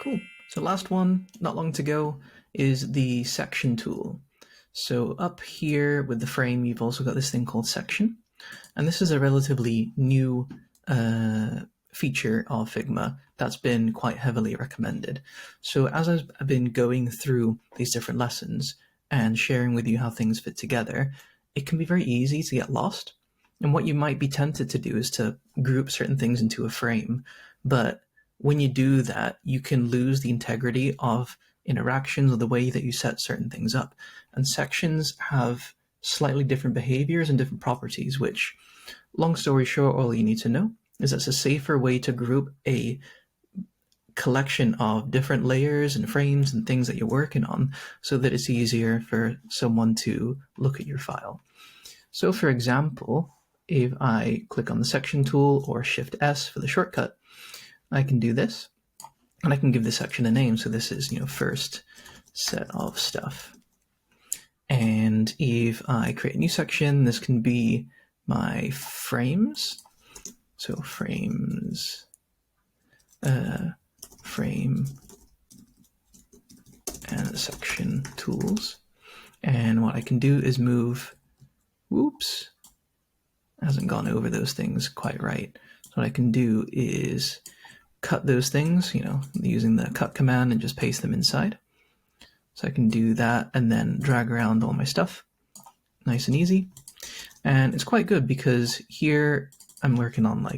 Cool. So last one, not long to go, is the section tool. So up here with the frame, you've also got this thing called section. And this is a relatively new feature of Figma that's been quite heavily recommended. So as I've been going through these different lessons and sharing with you how things fit together, it can be very easy to get lost. And what you might be tempted to do is to group certain things into a frame. But when you do that, you can lose the integrity of interactions or the way that you set certain things up. And sections have slightly different behaviors and different properties, which, long story short, all you need to know is that's a safer way to group a collection of different layers and frames and things that you're working on so that it's easier for someone to look at your file. So for example, if I click on the section tool or Shift S for the shortcut, I can do this and I can give this section a name. So this is, first set of stuff. And if I create a new section, this can be my frames. So frames, frame and section tools. And what I can do is move, whoops, hasn't gone over those things quite right. So what I can do is cut those things, using the cut command and just paste them inside. So I can do that and then drag around all my stuff. Nice and easy. And it's quite good because here I'm working on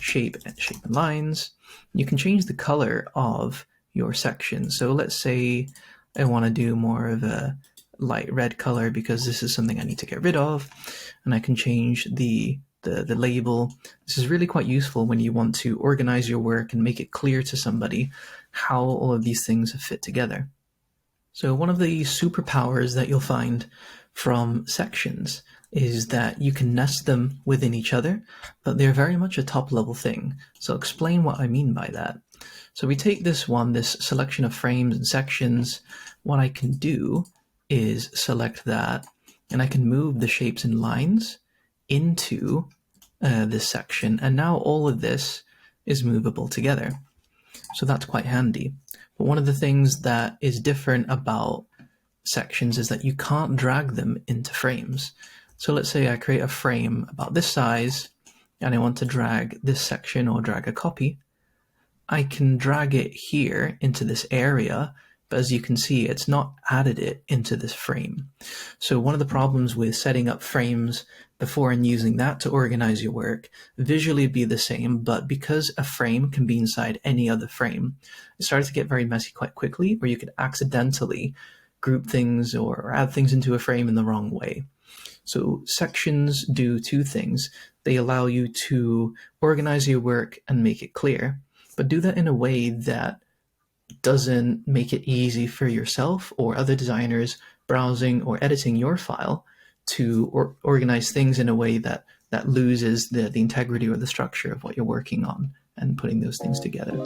shape and lines. You can change the color of your section. So let's say I want to do more of a light red color because this is something I need to get rid of. And I can change the label. This is really quite useful when you want to organize your work and make it clear to somebody how all of these things fit together. So one of the superpowers that you'll find from sections is that you can nest them within each other, but they're very much a top-level thing. So I'll explain what I mean by that. So we take this selection of frames and sections. What I can do is select that, and I can move the shapes and lines into this section, and now all of this is movable together. So that's quite handy. But one of the things that is different about sections is that you can't drag them into frames. So let's say I create a frame about this size and I want to drag this section or drag a copy. I can drag it here into this area, but as you can see, it's not added it into this frame. So one of the problems with setting up frames before and using that to organize your work, visually be the same, but because a frame can be inside any other frame, it started to get very messy quite quickly, where you could accidentally group things or add things into a frame in the wrong way. So sections do two things. They allow you to organize your work and make it clear, but do that in a way that doesn't make it easy for yourself or other designers browsing or editing your file to organize things in a way that loses the integrity or the structure of what you're working on and putting those things together.